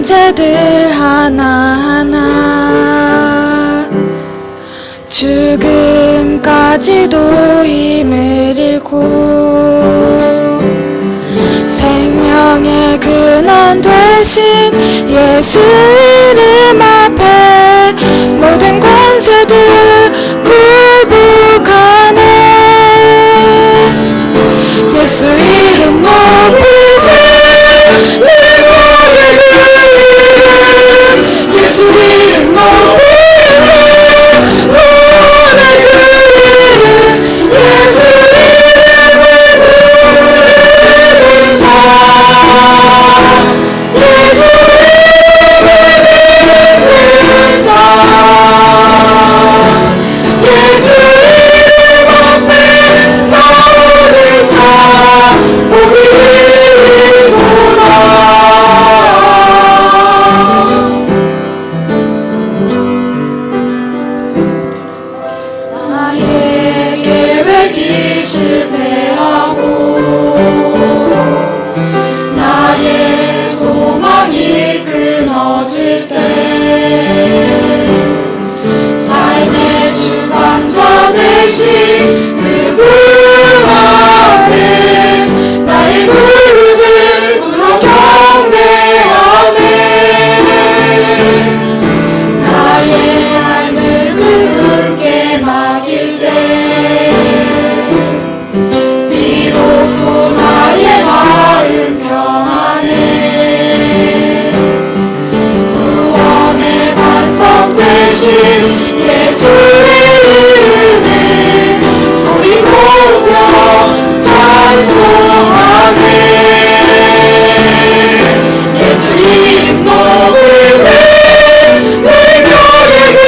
존재들 하나하나 죽음까지도 힘을 잃고 생명의 근원 되신 예수 이름 앞에 모든 권세들 굴복하네. 예수 이름 높이세 내 모든 이름 예수 이름 높이세 구원의 그 이름 예수 이름을 부르는 자 예수 이름을 믿는 자 예수 이름 앞에 나오는 자 복이구나. 나의 계획이 실패하고 나의 소망이 끊어질 때 삶의 주관자 되신 그분 앞에 나의 무릎을 꿇어 경배하네. 나의 삶을 그분께 맡길 때 비로소 나의 마음 평안해. 구원의 반석 되신 예수의 이름에 소리 높여 찬송하네. 예수 이름 높이세 내 벽의 그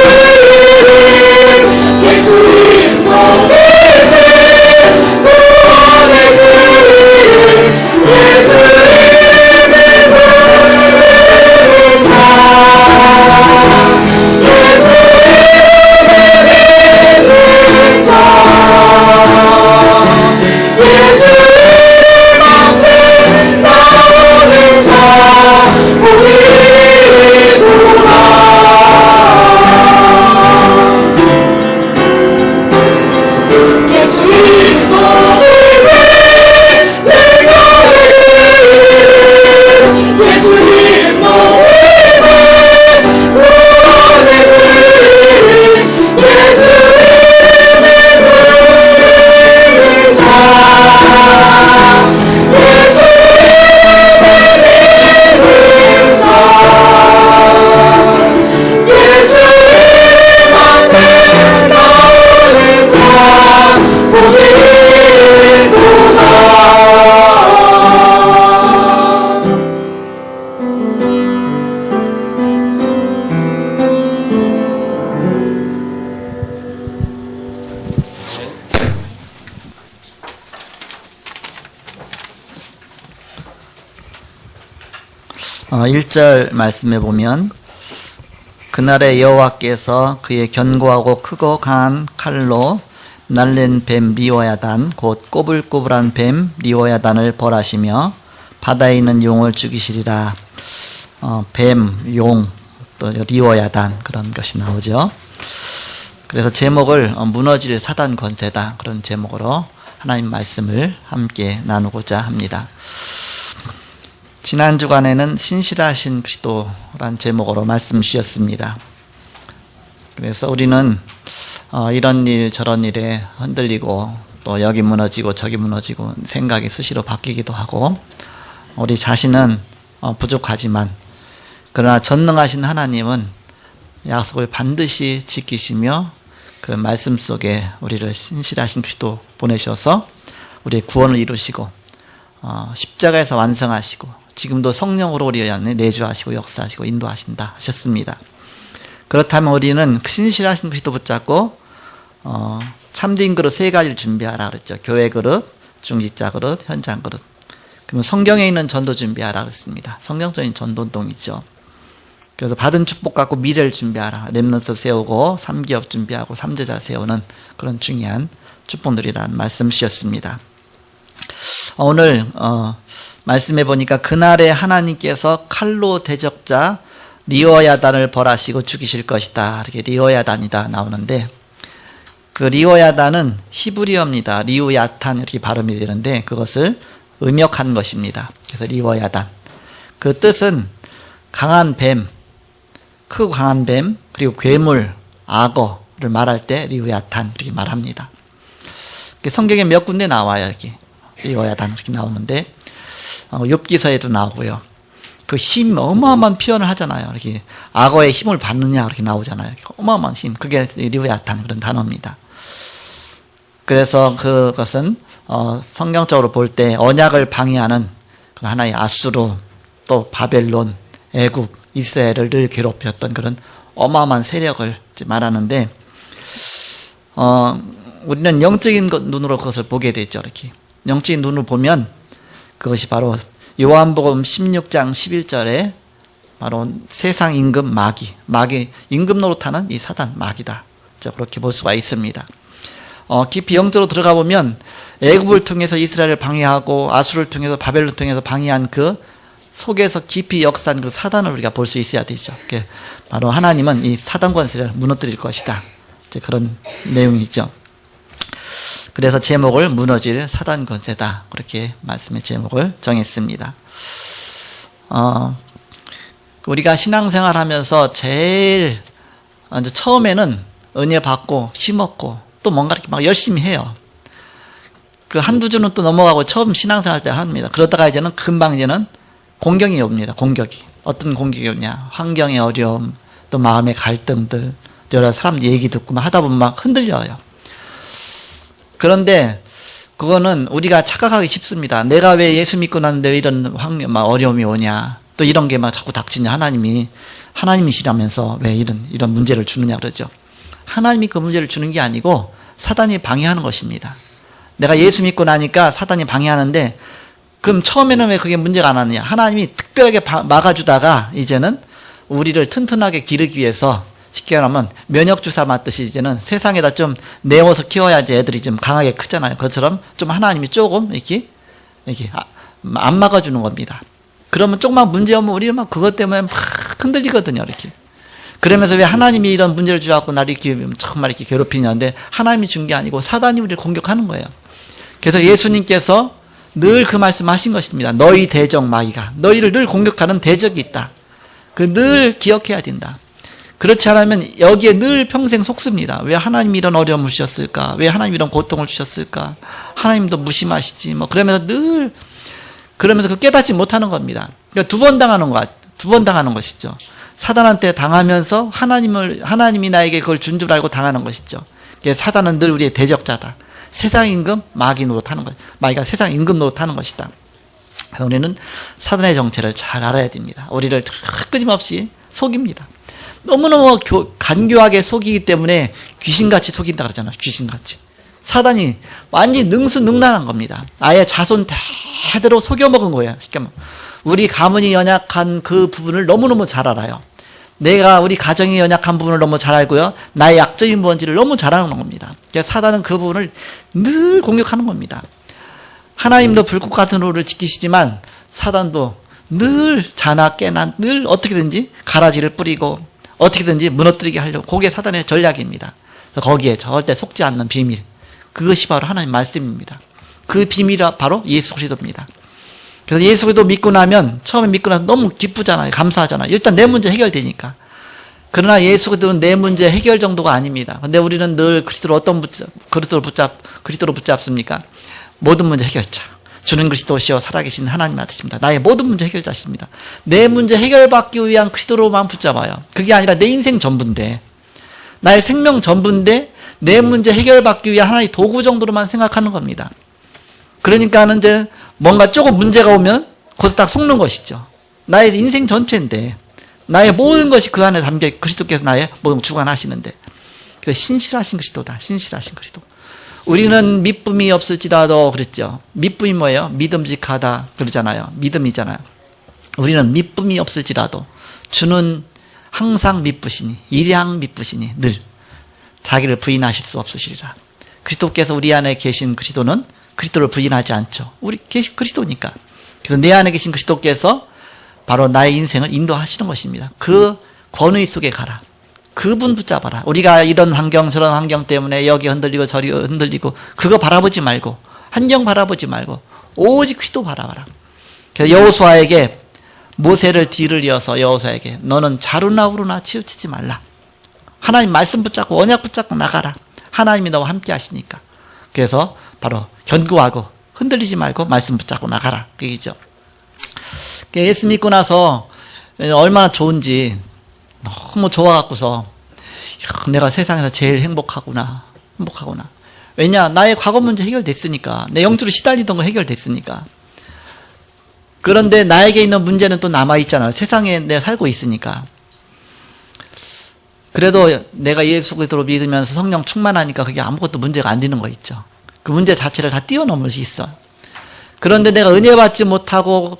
이름 예수 이름 높이세 구원의 그 이름 예수 이름을 부르는 자 예수 이름을 믿는 자 예수 이름 앞에 나오는 자 복이구나. 예수 이름 높이세 내 거룩한 이름 예수 이름 높이세 구원의 그 이름 예수 이름을 부르는 자 예수 이름을 믿는 자 예수 이름 앞에 나오는 자 복이구나. 일 1절 말씀에 보면 그날에 여호와께서 그의 견고하고 크고 강한 칼로 날린 뱀 리워야단 곧 꼬불꼬불한 뱀 리워야단을 벌하시며 바다에 있는 용을 죽이시리라. 뱀, 용, 또 리워야단 그런 것이 나오죠. 그래서 제목을 무너질 사단 권세다 그런 제목으로 하나님 말씀을 함께 나누고자 합니다. 지난 주간에는 신실하신 그리스도란 제목으로 말씀 주셨습니다. 그래서 우리는 이런 일 저런 일에 흔들리고 또 여기 무너지고 저기 무너지고 생각이 수시로 바뀌기도 하고 우리 자신은 부족하지만 그러나 전능하신 하나님은 약속을 반드시 지키시며 그 말씀 속에 우리를 신실하신 그리스도 보내셔서 우리의 구원을 이루시고 십자가에서 완성하시고 지금도 성령으로 우리 안에 내주하시고 역사하시고 인도하신다 하셨습니다. 그렇다면 우리는 신실하신 그리스도 붙잡고 참된 그릇 세 가지를 준비하라 그랬죠. 교회 그릇, 중직자 그릇, 현장 그릇. 그러면 성경에 있는 전도 준비하라 그랬습니다. 성경적인 전도운동이죠. 그래서 받은 축복 갖고 미래를 준비하라. 렘넌트 세우고 3기업 준비하고 3제자 세우는 그런 중요한 축복들이라는 말씀 주셨습니다. 오늘 말씀해 보니까 그날에 하나님께서 칼로 대적자 리오야단을 벌하시고 죽이실 것이다. 이렇게 리오야단이다 나오는데, 그 리오야단은 히브리어입니다. 리우야탄 이렇게 발음이 되는데 그것을 음역한 것입니다. 그래서 리오야단. 그 뜻은 강한 뱀, 크고 강한 뱀, 그리고 괴물, 악어를 말할 때 리우야탄 이렇게 말합니다. 성경에 몇 군데 나와요. 여기 리오야단 이렇게 나오는데 욥기서에도 나오고요. 그 힘 어마어마한 표현을 하잖아요. 이렇게 악어의 힘을 받느냐 이렇게 나오잖아요. 이렇게 어마어마한 힘, 그게 리우야탄 그런 단어입니다. 그래서 그것은 성경적으로 볼 때 언약을 방해하는 하나의 아수르, 또 바벨론, 애굽, 이스라엘을 늘 괴롭혔던 그런 어마어마한 세력을 말하는데, 우리는 영적인 눈으로 그것을 보게 되죠. 이렇게 영적인 눈으로 보면 그것이 바로 요한복음 16장 11절에 바로 세상 임금 마귀 임금 노릇하는 이 사단 마귀다. 그렇게 볼 수가 있습니다. 깊이 영적으로 들어가 보면 애굽을 통해서 이스라엘을 방해하고 아수르를 통해서 바벨론을 통해서 방해한 그 속에서 깊이 역사한 그 사단을 우리가 볼 수 있어야 되죠. 바로 하나님은 이 사단 권세를 무너뜨릴 것이다. 그런 내용이죠. 그래서 제목을 무너질 사단 권세다. 그렇게 말씀의 제목을 정했습니다. 우리가 신앙생활 하면서 제일 처음에는 은혜 받고 심었고 또 뭔가 이렇게 막 열심히 해요. 그 한두 주는 또 넘어가고 처음 신앙생활 때 합니다. 그러다가 이제는 금방 이제는 공경이 옵니다. 공격이. 어떤 공격이 오냐. 환경의 어려움, 또 마음의 갈등들, 여러 사람 얘기 듣고 막 하다 보면 막 흔들려요. 그런데 그거는 우리가 착각하기 쉽습니다. 내가 왜 예수 믿고 났는데 왜 이런 막 어려움이 오냐. 또 이런 게 막 자꾸 닥치냐. 하나님이시라면서 왜 이런 문제를 주느냐 그러죠. 하나님이 그 문제를 주는 게 아니고 사단이 방해하는 것입니다. 내가 예수 믿고 나니까 사단이 방해하는데, 그럼 처음에는 왜 그게 문제가 안 왔느냐. 하나님이 특별하게 막아주다가 이제는 우리를 튼튼하게 기르기 위해서, 쉽게 말하면 면역주사 맞듯이 이제는 세상에다 좀 내어서 키워야지 애들이 좀 강하게 크잖아요. 그것처럼 좀 하나님이 조금 이렇게 안 막아주는 겁니다. 그러면 조금만 문제 오면 우리는 막 그것 때문에 막 흔들리거든요. 이렇게. 그러면서 왜 하나님이 이런 문제를 주셔서 나를 이렇게 정말 이렇게 괴롭히냐는데, 하나님이 준 게 아니고 사단이 우리를 공격하는 거예요. 그래서 예수님께서 늘 그 말씀하신 것입니다. 너희 대적 마귀가 너희를 늘 공격하는 대적이 있다. 그 늘 기억해야 된다. 그렇지 않으면 여기에 늘 평생 속습니다. 왜 하나님이 이런 어려움을 주셨을까? 왜 하나님이 이런 고통을 주셨을까? 하나님도 무심하시지. 그러면서 그러면서 그 깨닫지 못하는 겁니다. 그러니까 두 번 당하는 것이죠. 사단한테 당하면서 하나님이 나에게 그걸 준 줄 알고 당하는 것이죠. 사단은 늘 우리의 대적자다. 세상 임금 마귀 노릇하는 것. 마귀가 세상 임금 노릇하는 것이다. 그래서 우리는 사단의 정체를 잘 알아야 됩니다. 우리를 끊임없이 속입니다. 너무너무 간교하게 속이기 때문에 귀신같이 속인다 그러잖아요. 귀신같이. 사단이 완전히 능수능란한 겁니다. 아예 자손 대대로 속여먹은 거예요. 쉽게 말하면. 우리 가문이 연약한 그 부분을 너무너무 잘 알아요. 내가 우리 가정이 연약한 부분을 너무 잘 알고요. 나의 약점이 뭔지를 너무 잘 아는 겁니다. 그래서 사단은 그 부분을 늘 공격하는 겁니다. 하나님도 불꽃 같은 후를 지키시지만 사단도 늘 자나 깨나 늘 어떻게든지 가라지를 뿌리고 어떻게든지 무너뜨리게 하려고, 그게 사단의 전략입니다. 그래서 거기에 절대 속지 않는 비밀, 그것이 바로 하나님 말씀입니다. 그 비밀이 바로 예수 그리스도입니다. 그래서 예수 그리스도 믿고 나면, 처음에 믿고 나서 너무 기쁘잖아요. 감사하잖아요. 일단 내 문제 해결되니까. 그러나 예수 그리스도는 내 문제 해결 정도가 아닙니다. 근데 우리는 늘 그리스도로 붙잡습니까? 모든 문제 해결자. 주는 그리스도시여 살아계신 하나님 아드십니다. 나의 모든 문제 해결자십니다. 내 문제 해결받기 위한 그리스도로만 붙잡아요. 그게 아니라 내 인생 전부인데, 나의 생명 전부인데 내 문제 해결받기 위한 하나의 도구 정도로만 생각하는 겁니다. 그러니까는 이제 뭔가 조금 문제가 오면 거기서 딱 속는 것이죠. 나의 인생 전체인데, 나의 모든 것이 그 안에 담겨 그리스도께서 나의 모든 주관하시는데, 그래서 신실하신 그리스도다. 신실하신 그리스도. 우리는 믿음이 없을지라도 그랬죠. 믿음이 뭐예요? 믿음직하다 그러잖아요. 믿음이잖아요. 우리는 믿음이 없을지라도 주는 항상 믿으시니, 일양 믿으시니 늘 자기를 부인하실 수 없으시리라. 그리스도께서 우리 안에 계신 그리스도는 그리스도를 부인하지 않죠. 우리 계신 그리스도니까. 그래서 내 안에 계신 그리스도께서 바로 나의 인생을 인도하시는 것입니다. 그 권위 속에 가라. 그분 붙잡아라. 우리가 이런 환경 저런 환경 때문에 여기 흔들리고 저리 흔들리고 그거 바라보지 말고 환경 바라보지 말고 오직 그리스도 바라봐라. 그래서 여호수아에게 모세를 뒤를 이어서 여호수아에게 너는 자루나 우루나 치우치지 말라. 하나님 말씀 붙잡고 언약 붙잡고 나가라. 하나님이 너와 함께 하시니까. 그래서 바로 견고하고 흔들리지 말고 말씀 붙잡고 나가라. 그 얘기죠. 예수 믿고 나서 얼마나 좋은지 너무 좋아갖고서 내가 세상에서 제일 행복하구나. 왜냐? 나의 과거 문제 해결됐으니까. 내 영적으로 시달리던 거 해결됐으니까. 그런데 나에게 있는 문제는 또 남아있잖아요. 세상에 내가 살고 있으니까. 그래도 내가 예수 그리스도를 믿으면서 성령 충만하니까 그게 아무것도 문제가 안 되는 거 있죠. 그 문제 자체를 다 뛰어넘을 수 있어. 그런데 내가 은혜 받지 못하고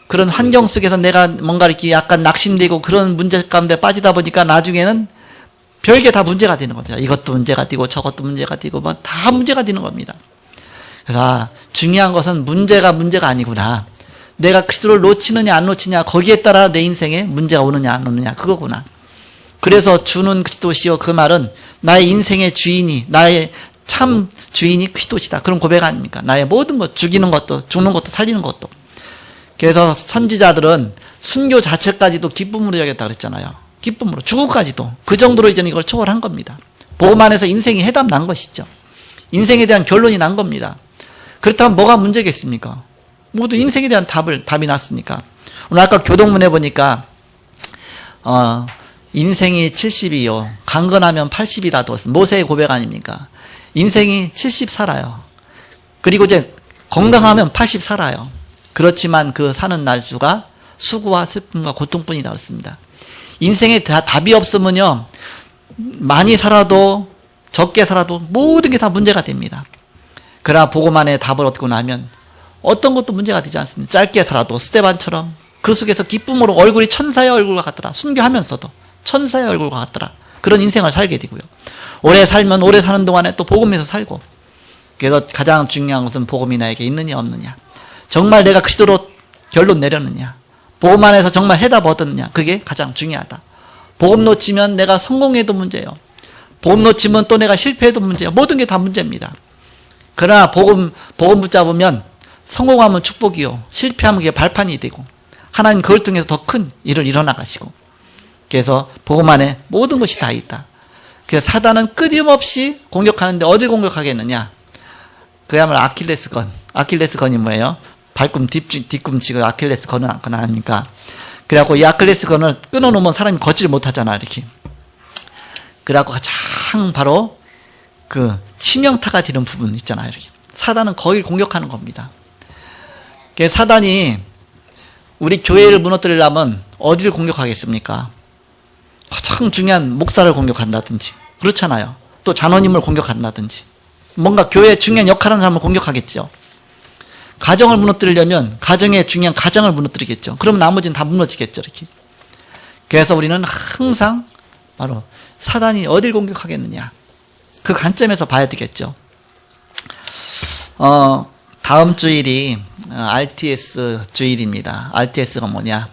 그런 환경 속에서 내가 뭔가 이렇게 약간 낙심되고 그런 문제 가운데 빠지다 보니까 나중에는 별게 다 문제가 되는 겁니다. 이것도 문제가 되고 저것도 문제가 되고 뭐 다 문제가 되는 겁니다. 그래서 중요한 것은 문제가 아니구나. 내가 그리스도를 놓치느냐 안 놓치냐 거기에 따라 내 인생에 문제가 오느냐 안 오느냐 그거구나. 그래서 주는 그리스도시요 그 말은 나의 인생의 주인이 나의 참 주인이 그리스도시다. 그런 고백 아닙니까? 나의 모든 것 죽이는 것도 죽는 것도 살리는 것도. 그래서 선지자들은 순교 자체까지도 기쁨으로 여겼다 그랬잖아요. 기쁨으로 죽음까지도 그 정도로 이제는 이걸 초월한 겁니다. 복음 안에서 인생이 해답 난 것이죠. 인생에 대한 결론이 난 겁니다. 그렇다면 뭐가 문제겠습니까? 모두 인생에 대한 답이 났으니까. 오늘 아까 교동문에 보니까 인생이 70이요 강건하면 80이라도 모세의 고백 아닙니까? 인생이 70 살아요. 그리고 이제 건강하면 80 살아요. 그렇지만 그 사는 날수가 수고와 슬픔과 고통뿐이다 그랬습니다. 인생에 다 답이 없으면요 많이 살아도 적게 살아도 모든 게 다 문제가 됩니다. 그러나 복음 안에 답을 얻고 나면 어떤 것도 문제가 되지 않습니다. 짧게 살아도 스데반처럼 그 속에서 기쁨으로 얼굴이 천사의 얼굴과 같더라. 순교하면서도 천사의 얼굴과 같더라. 그런 인생을 살게 되고요. 오래 살면 오래 사는 동안에 또 복음에서 살고. 그래서 가장 중요한 것은 복음이 나에게 있느냐 없느냐. 정말 내가 그리스도로 결론 내렸느냐. 복음 안에서 정말 해답 얻었느냐. 그게 가장 중요하다. 복음 놓치면 내가 성공해도 문제예요. 복음 놓치면 또 내가 실패해도 문제예요. 모든 게 다 문제입니다. 그러나 복음 붙잡으면 성공하면 축복이요. 실패하면 그게 발판이 되고 하나님 그걸 통해서 더 큰 일을 이뤄나가시고. 그래서 복음 안에 모든 것이 다 있다. 그래서 사단은 끊임없이 공격하는데 어딜 공격하겠느냐. 그야말로 아킬레스건이 뭐예요? 발꿈 뒤꿈치가 아킬레스건은 아닙니까? 그래갖고 이 아킬레스건을 끊어놓으면 사람이 걷지를 못하잖아 이렇게. 그래갖고 가장 바로 그 치명타가 되는 부분 있잖아요 이렇게. 사단은 거기를 공격하는 겁니다. 그래서 사단이 우리 교회를 무너뜨리려면 어디를 공격하겠습니까? 가장 중요한 목사를 공격한다든지 그렇잖아요. 또 장로님을 공격한다든지 뭔가 교회의 중요한 역할을 하는 사람을 공격하겠죠. 가정을 무너뜨리려면 가정의 중요한 가정을 무너뜨리겠죠. 그러면 나머지는 다 무너지겠죠 이렇게. 그래서 우리는 항상 바로 사단이 어딜 공격하겠느냐 그 관점에서 봐야 되겠죠. 다음 주일이 RTS 주일입니다. RTS가 뭐냐?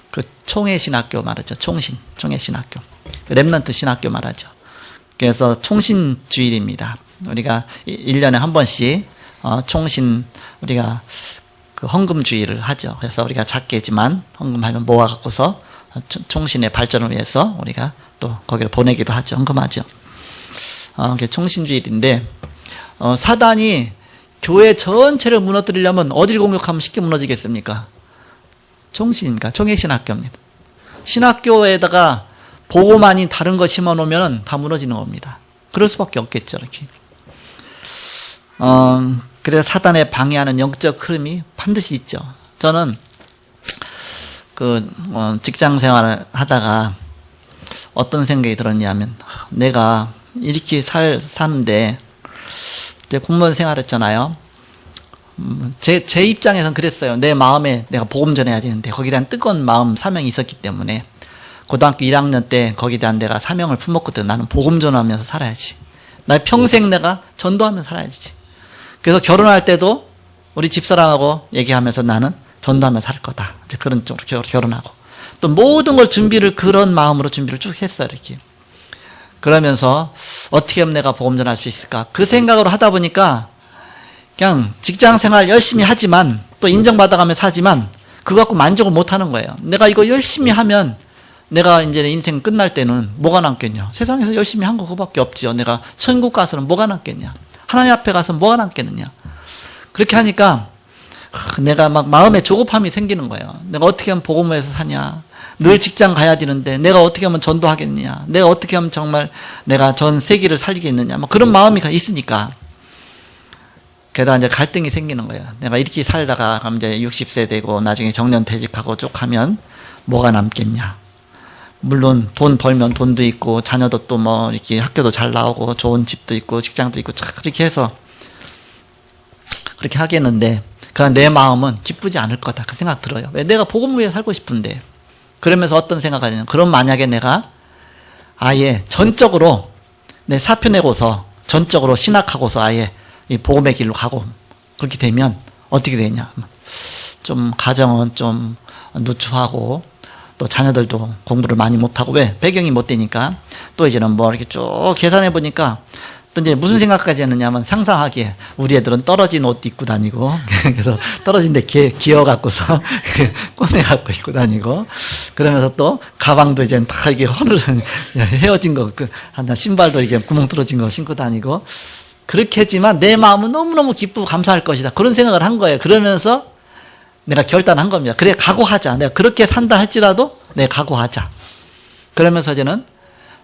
그 총회 신학교 말하죠. 총회 신학교. 렘넌트 신학교 말하죠. 그래서 총신 주일입니다. 우리가 1년에 한 번씩 총신 우리가 그 헌금 주일을 하죠. 그래서 우리가 작게지만 헌금하면 모아 갖고서 총신의 발전을 위해서 우리가 또 거기를 보내기도 하죠. 헌금하죠. 그게 총신 주일인데 사단이 교회 전체를 무너뜨리려면 어디를 공격하면 쉽게 무너지겠습니까? 총신입니까? 총회 신학교입니다. 신학교에다가 복음 아닌 다른 거 심어놓으면 다 무너지는 겁니다. 그럴 수밖에 없겠죠, 이렇게. 그래서 사단에 방해하는 영적 흐름이 반드시 있죠. 저는 직장 생활을 하다가 어떤 생각이 들었냐면, 내가 이렇게 사는데, 이제 공무원 생활했잖아요. 제 입장에선 그랬어요. 내 마음에 내가 복음 전해야 되는데, 거기에 대한 뜨거운 마음, 사명이 있었기 때문에, 고등학교 1학년 때 거기에 대한 내가 사명을 품었거든. 나는 복음 전하면서 살아야지. 나 평생 내가 전도하면서 살아야지. 그래서 결혼할 때도 우리 집사람하고 얘기하면서 나는 전도하면서 살 거다. 이제 그런 쪽으로 결혼하고. 또 모든 걸 준비를 그런 마음으로 준비를 쭉 했어요. 이렇게. 그러면서 어떻게 하면 내가 복음 전할 수 있을까? 그 생각으로 하다 보니까 그냥 직장 생활 열심히 하지만 또 인정받아가면서 하지만 그거 갖고 만족을 못 하는 거예요. 내가 이거 열심히 하면 내가 이제 인생 끝날 때는 뭐가 남겠냐? 세상에서 열심히 한 거 그거밖에 없지요. 내가 천국 가서는 뭐가 남겠냐? 하나님 앞에 가서 뭐가 남겠느냐? 그렇게 하니까 내가 막 마음에 조급함이 생기는 거예요. 내가 어떻게 하면 복음에서 사냐? 늘 직장 가야 되는데 내가 어떻게 하면 전도하겠느냐? 내가 어떻게 하면 정말 내가 전 세계를 살리겠느냐? 막 그런 마음이 있으니까. 게다가 이제 갈등이 생기는 거예요. 내가 이렇게 살다가 이제 60세 되고 나중에 정년퇴직하고 쭉 하면 뭐가 남겠냐? 물론 돈 벌면 돈도 있고 자녀도 또 뭐 이렇게 학교도 잘 나오고 좋은 집도 있고 직장도 있고 그렇게 해서 그렇게 하겠는데 그러나 내 마음은 기쁘지 않을 거다. 그 생각 들어요. 왜? 내가 복음 위에 살고 싶은데. 그러면서 어떤 생각을 하냐면 그럼 만약에 내가 아예 전적으로 내 사표 내고서 전적으로 신학하고서 아예 이 복음의 길로 가고 그렇게 되면 어떻게 되냐? 좀 가정은 좀 누추하고 또 자녀들도 공부를 많이 못하고 왜? 배경이 못 되니까 또 이제는 뭐 이렇게 쭉 계산해 보니까 또 이제 무슨 생각까지 했느냐면 상상하기에 우리 애들은 떨어진 옷 입고 다니고 그래서 떨어진 데 기어 갖고서 꺼내 갖고 입고 다니고 그러면서 또 가방도 이제 다 이게 헤어진 거 한 신발도 이게 구멍 뚫어진 거 신고 다니고 그렇게 했지만 내 마음은 너무너무 기쁘고 감사할 것이다. 그런 생각을 한 거예요. 그러면서 내가 결단한 겁니다. 그래 각오하자. 내가 그렇게 산다 할지라도 내가 각오하자. 그러면서 이제는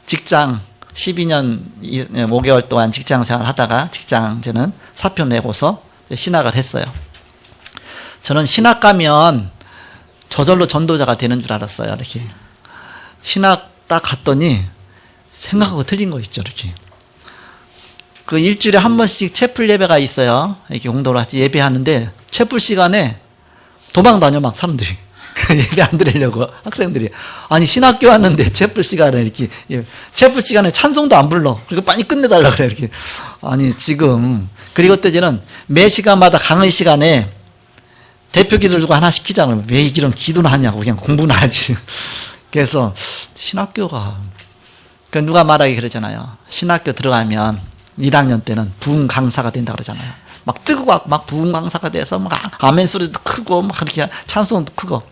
직장 12년 5개월 동안 직장 생활 하다가 직장 이제는 사표 내고서 신학을 했어요. 저는 신학 가면 저절로 전도자가 되는 줄 알았어요. 이렇게 신학 딱 갔더니 생각하고 틀린 거 있죠. 이렇게 그 일주일에 한 번씩 채플 예배가 있어요. 이렇게 공도로 같이 예배하는데 채플 시간에 도망 다녀 막 사람들이 예배 안 드리려고 학생들이 아니 신학교 왔는데 채플 시간에 이렇게 채플 시간에 찬송도 안 불러 그리고 빨리 끝내달라 그래 이렇게 아니 지금 그리고 또 이제는 매 시간마다 강의 시간에 대표 기도를 주고 하나 시키잖아요. 왜 이런 기도는 하냐고 그냥 공부는 하지. 그래서 신학교가 그 누가 말하기 그러잖아요. 신학교 들어가면 1학년 때는 부흥 강사가 된다 그러잖아요. 막 뜨고 막 부흥 강사가 돼서 막 아멘 소리도 크고 막 그렇게 찬송도 크고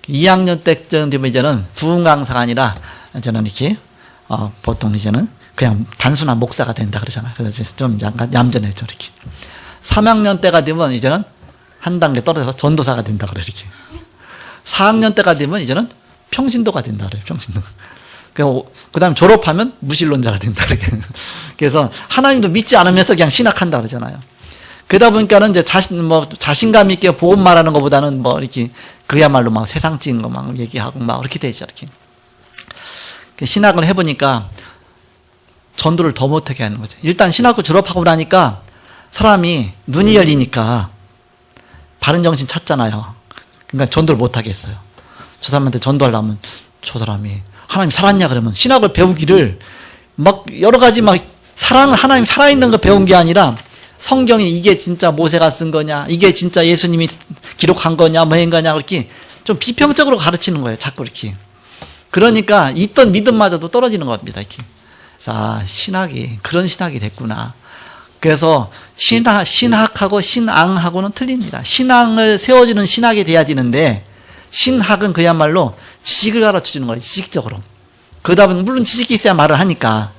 2학년 때쯤 되면 이제는 부흥 강사가 아니라 저는 이렇게 보통 이제는 그냥 단순한 목사가 된다 그러잖아요. 그래서 좀 약간 얌전해져 이렇게 3학년 때가 되면 이제는 한 단계 떨어져서 전도사가 된다 그래 이렇게 4학년 때가 되면 이제는 평신도가 된다 그래요. 평신도. 그 다음에 졸업하면 무신론자가 된다. 이렇게. 그래서 하나님도 믿지 않으면서 그냥 신학한다 그러잖아요. 그러다 보니까는 이제 자신감 있게 복음 말하는 것보다는 뭐 이렇게 그야말로 막 세상적인 거 막 얘기하고 막 그렇게 되죠. 이렇게. 신학을 해보니까 전도를 더 못하게 하는 거죠. 일단 신학교 졸업하고 나니까 사람이 눈이 열리니까 바른 정신 찾잖아요. 그러니까 전도를 못하게 했어요. 저 사람한테 전도하려면 저 사람이 하나님 살았냐 그러면 신학을 배우기를 막 여러 가지 막 하나님 살아있는 거 배운 게 아니라 성경이 이게 진짜 모세가 쓴 거냐 이게 진짜 예수님이 기록한 거냐 뭐인 거냐 그렇게 좀 비평적으로 가르치는 거예요. 자꾸 이렇게. 그러니까 있던 믿음마저도 떨어지는 겁니다. 이렇게. 자, 신학이 그런 신학이 됐구나. 그래서 신학하고 신앙하고는 틀립니다. 신앙을 세워주는 신학이 돼야 되는데 신학은 그야말로 지식을 가르쳐주는 거예요. 지식적으로. 그러다 보니 물론 지식이 있어야 말을 하니까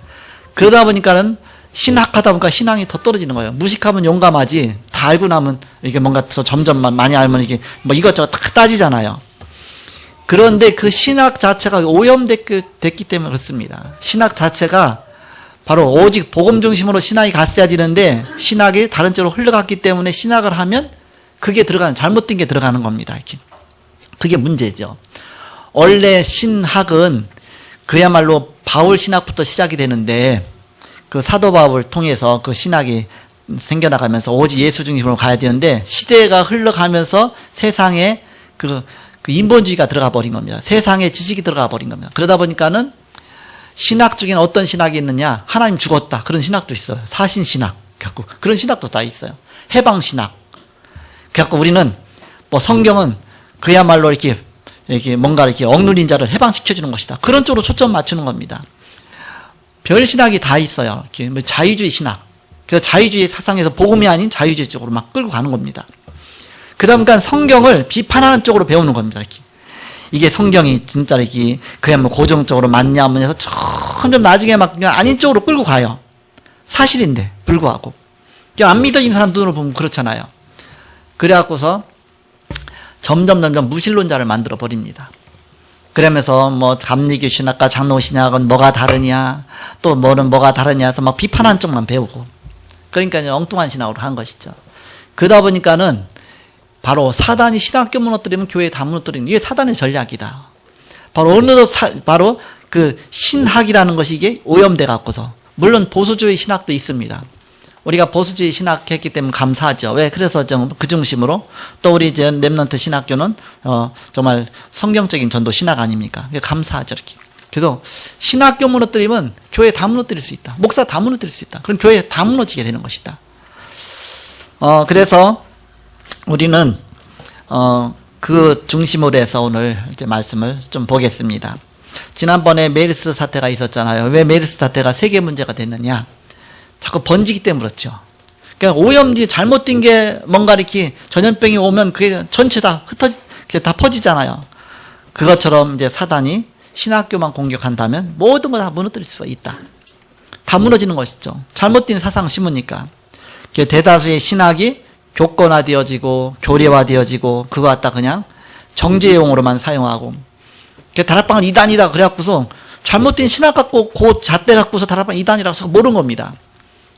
그러다 보니까는 신학하다 보니까 신앙이 더 떨어지는 거예요. 무식하면 용감하지 다 알고 나면 이게 뭔가 더 점점 많이 알면 이게 뭐 이것저것 딱 따지잖아요. 그런데 그 신학 자체가 오염됐기 때문에 그렇습니다. 신학 자체가 바로 오직 복음 중심으로 신학이 갔어야 되는데 신학이 다른 쪽으로 흘러갔기 때문에 신학을 하면 그게 잘못된 게 들어가는 겁니다. 이렇게. 그게 문제죠. 원래 신학은 그야말로 바울 신학부터 시작이 되는데 그 사도 바울을 통해서 그 신학이 생겨나가면서 오직 예수 중심으로 가야 되는데 시대가 흘러가면서 세상에 그 인본주의가 들어가 버린 겁니다. 세상에 지식이 들어가 버린 겁니다. 그러다 보니까는 신학 중에는 어떤 신학이 있느냐? 하나님 죽었다. 그런 신학도 있어요. 사신신학. 그래갖고 그런 신학도 다 있어요. 해방 신학. 그래갖고 우리는 뭐 성경은 그야말로 이렇게 뭔가 이렇게 억눌린 자를 해방시켜주는 것이다. 그런 쪽으로 초점 맞추는 겁니다. 별 신학이 다 있어요. 이렇게 뭐 자유주의 신학. 그래서 자유주의 사상에서 복음이 아닌 자유주의 쪽으로 막 끌고 가는 겁니다. 그다음에 성경을 비판하는 쪽으로 배우는 겁니다. 이렇게. 이게 성경이 진짜 이게 그냥 뭐 고정적으로 맞냐 뭐냐 해서 점점 나중에 막 그냥 아닌 쪽으로 끌고 가요. 사실인데 불구하고 안 믿어지는 사람 눈으로 보면 그렇잖아요. 그래갖고서 점점 무신론자를 만들어 버립니다. 그러면서 뭐 감리교 신학과 장로 신학은 뭐가 다르냐, 또 뭐는 뭐가 다르냐 해서 막 비판하는 쪽만 배우고, 그러니까 엉뚱한 신학으로 한 것이죠. 그러다 보니까는 바로 사단이 신학교 무너뜨리면 교회 다 무너뜨리는, 이게 사단의 전략이다. 바로 어느덧 바로 그 신학이라는 것이 이게 오염돼 갖고서, 물론 보수주의 신학도 있습니다. 우리가 보수주의 신학했기 때문에 감사하죠. 왜? 그래서 그 중심으로 또 우리 이제 렘넌트 신학교는 정말 성경적인 전도 신학 아닙니까? 감사하죠, 이렇게. 그래서 신학교 무너뜨리면 교회 다 무너뜨릴 수 있다. 목사 다 무너뜨릴 수 있다. 그럼 교회 다 무너지게 되는 것이다. 그래서 우리는 그 중심으로 해서 오늘 이제 말씀을 좀 보겠습니다. 지난번에 메르스 사태가 있었잖아요. 왜 메르스 사태가 세계 문제가 됐느냐? 자꾸 번지기 때문에 그렇죠. 그러니까 오염이 잘못된 게 뭔가 이렇게 전염병이 오면 그게 전체 다 다 퍼지잖아요. 그것처럼 이제 사단이 신학교만 공격한다면 모든 걸 다 무너뜨릴 수가 있다. 다 무너지는 것이죠. 잘못된 사상 심으니까. 대다수의 신학이 교권화되어지고 교리화되어지고 그거 갖다 그냥 정제용으로만 사용하고, 다락방은 이단이다 그래갖고서 잘못된 신학 갖고 그 잣대 갖고서 다락방 이단이라고 해서 모르는 겁니다.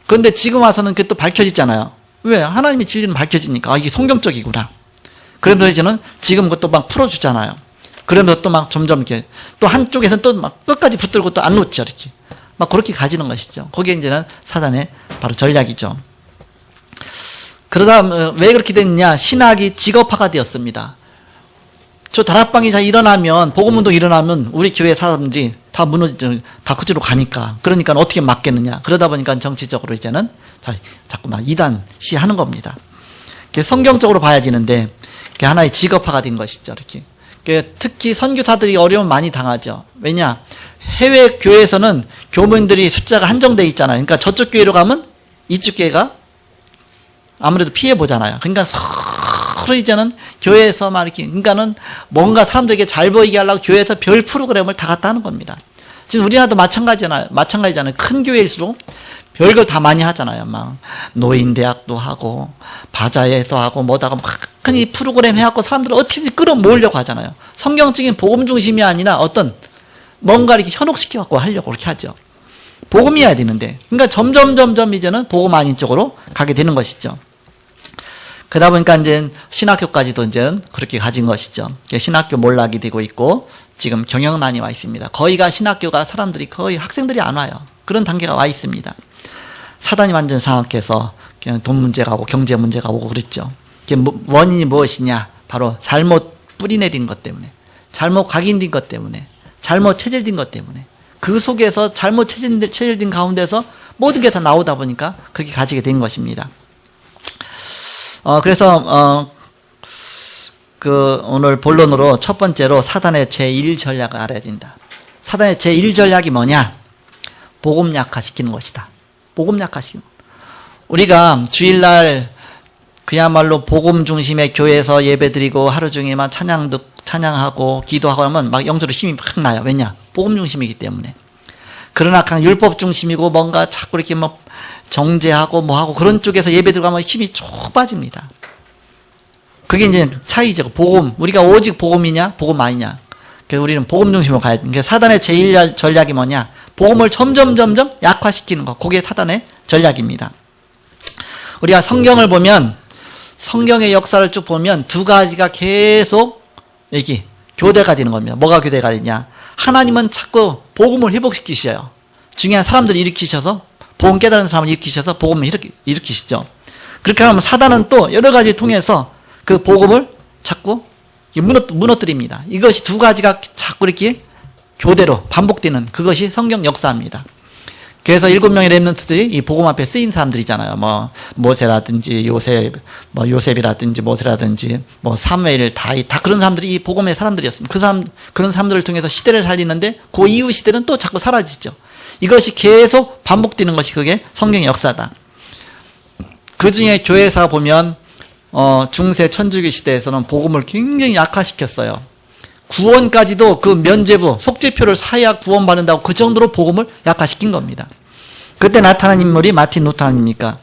그런데 지금 와서는 그게 또 밝혀지잖아요. 왜? 하나님의 진리는 밝혀지니까 이게 성경적이구나. 그러면서 이제는 지금 그것도 막 풀어주잖아요. 그러면서 또 막 점점 이렇게 또 한쪽에서는 또 막 끝까지 붙들고 또 안 놓죠, 이렇게. 막 그렇게 가지는 것이죠. 그게 이제는 사단의 바로 전략이죠. 그러다 왜 그렇게 됐냐? 신학이 직업화가 되었습니다. 저 다락방이 잘 일어나면, 복음운동 일어나면 우리 교회 사람들이 다 무너지죠. 다 그쪽으로 가니까. 그러니까 어떻게 막겠느냐. 그러다 보니까 정치적으로 이제는 자꾸 막 이단시 하는 겁니다. 성경적으로 봐야 되는데, 그게 하나의 직업화가 된 것이죠. 이렇게. 특히 선교사들이 어려움 많이 당하죠. 왜냐? 해외 교회에서는 교민들이 숫자가 한정되어 있잖아요. 그러니까 저쪽 교회로 가면 이쪽 교회가 아무래도 피해 보잖아요. 그러니까 서로 이제는 교회에서 막 이렇게, 그러니까는 뭔가 사람들에게 잘 보이게 하려고 교회에서 별 프로그램을 다 갖다 하는 겁니다. 지금 우리나라도 마찬가지잖아요. 큰 교회일수록 별걸 다 많이 하잖아요. 막 노인대학도 하고 바자회도 하고 뭐다가 막 큰 이 프로그램 해갖고 사람들을 어떻게든 끌어모으려고 하잖아요. 성경적인 복음 중심이 아니라 어떤 뭔가 이렇게 현혹시켜갖고 하려고 그렇게 하죠. 복음이어야 되는데, 그러니까 점점 이제는 복음 아닌 쪽으로 가게 되는 것이죠. 그러다 보니까 이제 신학교까지도 이제 그렇게 가진 것이죠. 신학교 몰락이 되고 있고, 지금 경영난이 와 있습니다. 거의가 신학교가 사람들이 거의 학생들이 안 와요. 그런 단계가 와 있습니다. 사단이 완전 장악해서 그냥 돈 문제가 오고 경제 문제가 오고 그랬죠. 원인이 무엇이냐? 바로 잘못 뿌리내린 것 때문에, 잘못 각인된 것 때문에, 잘못 체질된 것 때문에, 그 속에서 잘못 체질된 가운데서 모든 게 다 나오다 보니까 그렇게 가지게 된 것입니다. 그래서 오늘 본론으로 첫 번째로 사단의 제1전략을 알아야 된다. 사단의 제1전략이 뭐냐? 복음 약화시키는 것이다. 복음 약화시키는 것. 우리가 주일날 그야말로 복음 중심의 교회에서 예배드리고 하루 종일만 찬양하고 기도하고 하면 막 영적으로 힘이 막 나요. 왜냐? 복음 중심이기 때문에. 그러나 그냥 율법 중심이고 뭔가 자꾸 이렇게 뭐 정죄하고 뭐하고 그런 쪽에서 예배 들어가면 힘이 쭉 빠집니다. 그게 이제 차이죠. 복음. 우리가 오직 복음이냐? 복음 아니냐? 그래서 우리는 복음 중심으로 가야 돼. 그러니까 사단의 제1 전략이 뭐냐? 복음을 점점 약화시키는 것. 그게 사단의 전략입니다. 우리가 성경을 보면, 성경의 역사를 쭉 보면 두 가지가 계속 이렇게 교대가 되는 겁니다. 뭐가 교대가 되냐? 하나님은 자꾸 복음을 회복시키셔요. 중요한 사람들을 일으키셔서, 복음 깨달은 사람을 일으키셔서 복음을 일으키시죠. 그렇게 하면 사단은 또 여러 가지 통해서 그 복음을 자꾸 무너뜨립니다. 이것이 두 가지가 자꾸 이렇게 교대로 반복되는 그것이 성경 역사입니다. 그래서 7명의 렘넌트들이 이 복음 앞에 쓰인 사람들이잖아요. 뭐 모세라든지 요셉, 뭐 요셉이라든지 모세라든지 뭐 사무엘, 다윗, 다 그런 사람들이 이 복음의 사람들이었습니다. 그런 사람들을 통해서 시대를 살리는데 그 이후 시대는 또 자꾸 사라지죠. 이것이 계속 반복되는 것이 그게 성경의 역사다. 그 중에 교회사 보면 중세 천주교 시대에서는 복음을 굉장히 약화시켰어요. 구원까지도 그 면죄부, 속죄표를 사야 구원받는다고 그 정도로 복음을 약화시킨 겁니다. 그때 나타난 인물이 마틴 루터 아닙니까?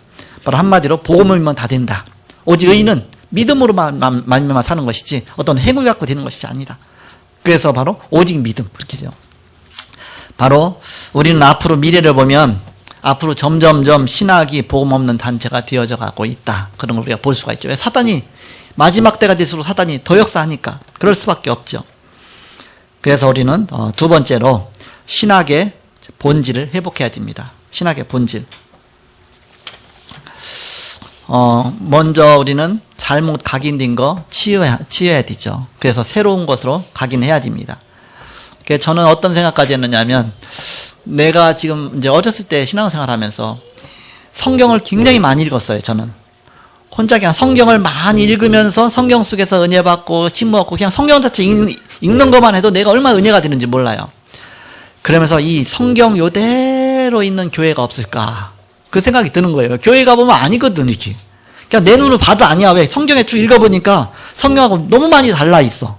바로 한마디로 복음을면 다 된다. 오직 의인은 믿음으로만 사는 것이지 어떤 행위 갖고 되는 것이 아니다. 그래서 바로 오직 믿음, 그렇게죠. 바로 우리는 앞으로 미래를 보면 앞으로 점점점 신학이 복음 없는 단체가 되어져 가고 있다. 그런 걸 우리가 볼 수가 있죠. 왜? 사단이 마지막 때가 될수록 사단이 더 역사하니까 그럴 수밖에 없죠. 그래서 우리는 두 번째로 신학의 본질을 회복해야 됩니다. 신학의 본질. 먼저 우리는 잘못 각인된 거 치워야 되죠. 그래서 새로운 것으로 각인해야 됩니다. 그래서 저는 어떤 생각까지 했느냐면 내가 지금 이제 어렸을 때 신앙생활 하면서 성경을 굉장히 많이 읽었어요. 저는 혼자 그냥 성경을 많이 읽으면서 성경 속에서 은혜 받고 심무 얻고 그냥 성경 자체 읽는 것만 해도 내가 얼마나 은혜가 되는지 몰라요. 그러면서 이 성경 요대로 있는 교회가 없을까 그 생각이 드는 거예요. 교회 가보면 아니거든 이렇게. 그냥 내 눈으로 봐도 아니야. 왜? 성경에 쭉 읽어보니까 성경하고 너무 많이 달라 있어.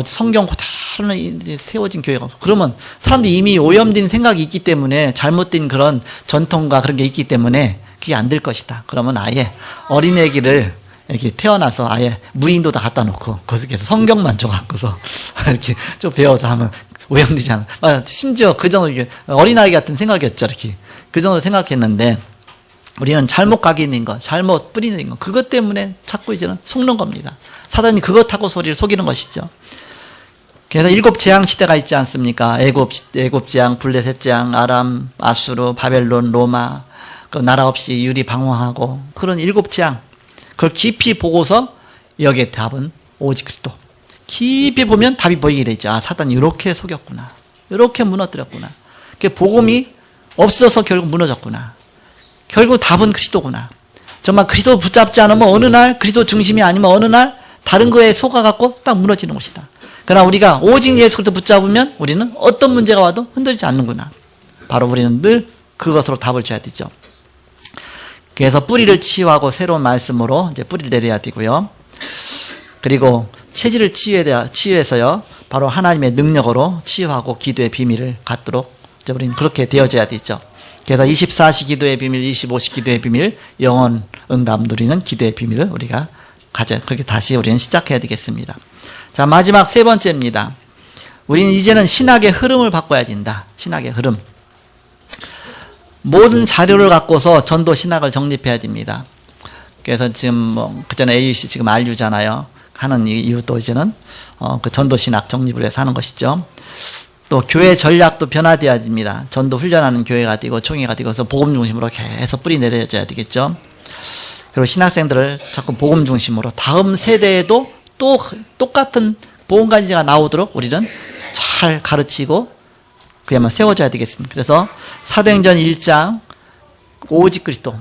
성경 그대로 세워진 교회가 없어. 그러면 사람들이 이미 오염된 생각이 있기 때문에 잘못된 그런 전통과 그런 게 있기 때문에 그게 안 될 것이다. 그러면 아예 어린애기를 이렇게 태어나서 아예 무인도다 갖다 놓고 거기서 성경만 줘갖고서 이렇게 좀 배워서 하면 오염되지 않아. 심지어 그 정도 이게 어린아이 같은 생각이었죠. 이렇게 그 정도 생각했는데 우리는 잘못 각인인 거, 잘못 뿌리는 거, 그것 때문에 자꾸 이제는 속는 겁니다. 사단이 그것하고 소리를 속이는 것이죠. 그래서 7 재앙 시대가 있지 않습니까? 애굽 재앙, 블레셋 재앙, 아람, 아수르, 바벨론, 로마, 그 나라 없이 유리 방황하고 그런 7 재앙. 그걸 깊이 보고서 여기에 답은 오직 그리스도. 깊이 보면 답이 보이게 되죠. 아, 사단이 이렇게 속였구나. 이렇게 무너뜨렸구나. 그 복음이 없어서 결국 무너졌구나. 결국 답은 그리스도구나. 정말 그리스도 붙잡지 않으면 어느 날 그리스도 중심이 아니면 어느 날 다른 거에 속아갖고 딱 무너지는 것이다. 그러나 우리가 오직 예수 그리스도 붙잡으면 우리는 어떤 문제가 와도 흔들리지 않는구나. 바로 우리는 늘 그것으로 답을 줘야 되죠. 그래서 뿌리를 치유하고 새로운 말씀으로 이제 뿌리를 내려야 되고요. 그리고 체질을 치유해서요. 바로 하나님의 능력으로 치유하고 기도의 비밀을 갖도록 이제 우리는 그렇게 되어져야 되죠. 그래서 24시 기도의 비밀, 25시 기도의 비밀, 영혼 응답 누리는 기도의 비밀을 우리가 그렇게 다시 우리는 시작해야 되겠습니다. 자, 마지막 세 번째입니다. 우리는 이제는 신학의 흐름을 바꿔야 된다. 신학의 흐름. 모든 자료를 갖고서 전도 신학을 정립해야 됩니다. 그래서 지금 그전에 AUC 지금 RU잖아요. 하는 이유도 이제는 그 전도 신학 정립을 해서 하는 것이죠. 또 교회 전략도 변화되어야 됩니다. 전도 훈련하는 교회가 되고 총회가 되고서 복음 중심으로 계속 뿌리 내려져야 되겠죠. 그리고 신학생들을 자꾸 복음 중심으로 다음 세대에도 또 똑같은 복음 간지가 나오도록 우리는 잘 가르치고 그야말로 세워줘야 되겠습니다. 그래서 사도행전 1장 오직 그리스도,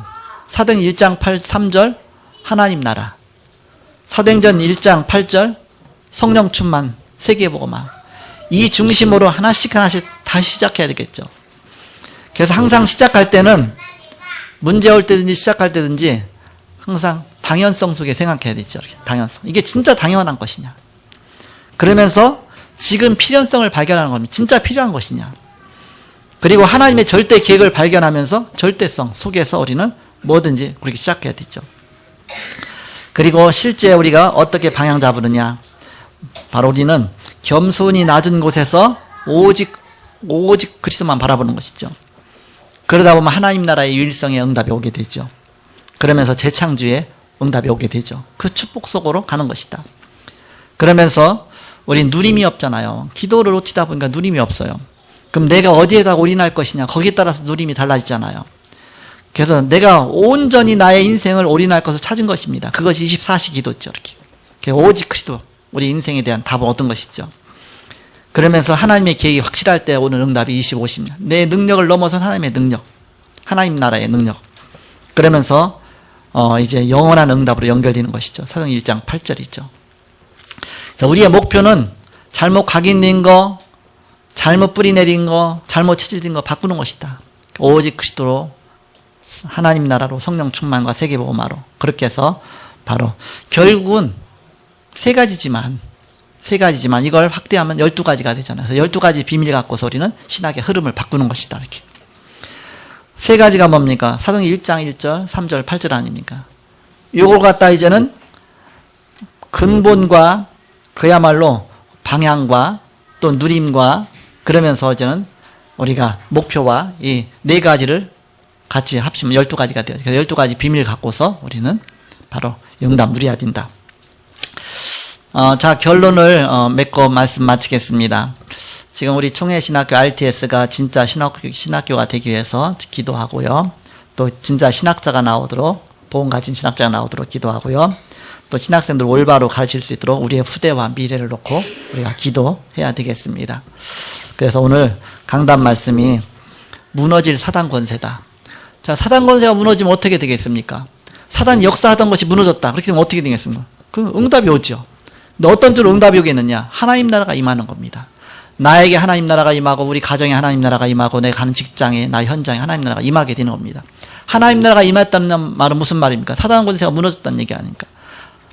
사도행전 1장 3절 하나님 나라, 사도행전 1장 8절 성령 충만 세계복음화, 이 중심으로 하나씩 다시 시작해야 되겠죠. 그래서 항상 시작할 때는 문제 올 때든지 시작할 때든지 항상 당연성 속에 생각해야 되죠. 당연성. 이게 진짜 당연한 것이냐. 그러면서 지금 필연성을 발견하는 겁니다. 진짜 필요한 것이냐. 그리고 하나님의 절대 계획을 발견하면서 절대성 속에서 우리는 뭐든지 그렇게 시작해야 되죠. 그리고 실제 우리가 어떻게 방향 잡으느냐. 바로 우리는 겸손히 낮은 곳에서 오직 그리스도만 바라보는 것이죠. 그러다 보면 하나님 나라의 유일성의 응답이 오게 되죠. 그러면서 재창조의 응답이 오게 되죠. 그 축복 속으로 가는 것이다. 그러면서 우리 누림이 없잖아요. 기도를 놓치다 보니까 누림이 없어요. 그럼 내가 어디에다 올인할 것이냐, 거기에 따라서 누림이 달라지잖아요. 그래서 내가 온전히 나의 인생을 올인할 것을 찾은 것입니다. 그것이 24시 기도죠. 이렇게 오직 그리스도, 우리 인생에 대한 답을 얻은 것이죠. 그러면서 하나님의 계획이 확실할 때 오는 응답이 25, 10년. 내 능력을 넘어선 하나님의 능력, 하나님 나라의 능력. 그러면서 이제 영원한 응답으로 연결되는 것이죠. 사도행 1장 8절이죠. 그래서 우리의 목표는 잘못 각인된 거, 잘못 뿌리 내린 거, 잘못 체질된 거 바꾸는 것이다. 오직 그리스도로 하나님 나라로 성령 충만과 세계복음화로 그렇게 해서 바로 결국은 세 가지지만 이걸 확대하면 12가지가 되잖아요. 그래서 12가지 비밀 갖고서 우리는 신학의 흐름을 바꾸는 것이다. 이렇게. 세 가지가 뭡니까? 사도행 1장 1절, 3절, 8절 아닙니까? 요걸 갖다 이제는 근본과 그야말로 방향과 또 누림과 그러면서 이제는 우리가 목표와 이 네 가지를 같이 합치면 12가지가 돼요. 그래서 12가지 비밀을 갖고서 우리는 바로 응답 누려야 된다. 자, 결론을 맺고 말씀 마치겠습니다. 지금 우리 총회신학교 RTS가 진짜 신학교가 되기 위해서 기도하고요. 또 진짜 신학자가 나오도록, 복음 가진 신학자가 나오도록 기도하고요. 또 신학생들 올바로 가르칠 수 있도록 우리의 후대와 미래를 놓고 우리가 기도해야 되겠습니다. 그래서 오늘 강단 말씀이 무너질 사단 권세다. 자, 사단 권세가 무너지면 어떻게 되겠습니까? 사단이 역사하던 것이 무너졌다. 그렇게 되면 어떻게 되겠습니까? 그 응답이 오죠. 근데 어떤 쪽으로 응답이 오겠느냐? 하나님 나라가 임하는 겁니다. 나에게 하나님 나라가 임하고 우리 가정에 하나님 나라가 임하고 내가 가는 직장에 나 현장에 하나님 나라가 임하게 되는 겁니다. 하나님 나라가 임했다는 말은 무슨 말입니까? 사단 권세가 무너졌다는 얘기 아닙니까?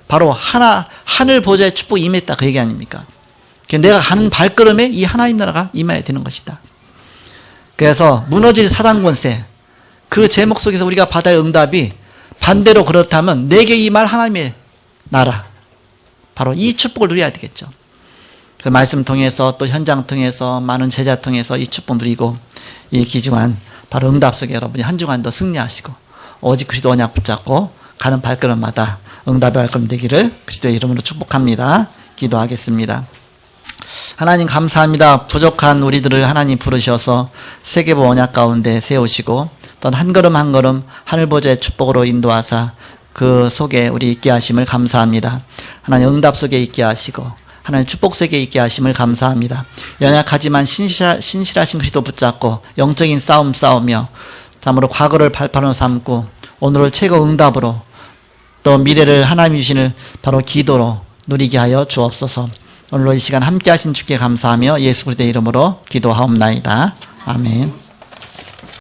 바로 하늘 보좌의 축복이 임했다 그 얘기 아닙니까? 내가 가는 발걸음에 이 하나님 나라가 임해야 되는 것이다. 그래서 무너질 사단 권세 그 제목 속에서 우리가 받아야 할 응답이 반대로 그렇다면 내게 임할 하나님의 나라 바로 이 축복을 누려야 되겠죠. 그 말씀 통해서 또 현장 통해서 많은 제자 통해서 이 축복 누리고 이 귀중한 바로 응답 속에 여러분이 한 주간도 승리하시고 오직 그리스도 언약 붙잡고 가는 발걸음마다 응답의 발걸음 되기를 그리스도의 이름으로 축복합니다. 기도하겠습니다. 하나님 감사합니다. 부족한 우리들을 하나님 부르셔서 세계보 언약 가운데 세우시고 또 한 걸음 한 걸음 하늘 보좌의 축복으로 인도하사 그 속에 우리 있게 하심을 감사합니다. 하나님 응답 속에 있게 하시고 하나님 축복 속에 있게 하심을 감사합니다. 연약하지만 신실하신 그리스도 붙잡고 영적인 싸움 싸우며 참으로 과거를 발판으로 삼고 오늘을 최고 응답으로 또 미래를 하나님이 주시는 바로 기도로 누리게 하여 주옵소서. 오늘로 이 시간 함께 하신 주께 감사하며 예수 그리스도의 이름으로 기도하옵나이다. 아멘.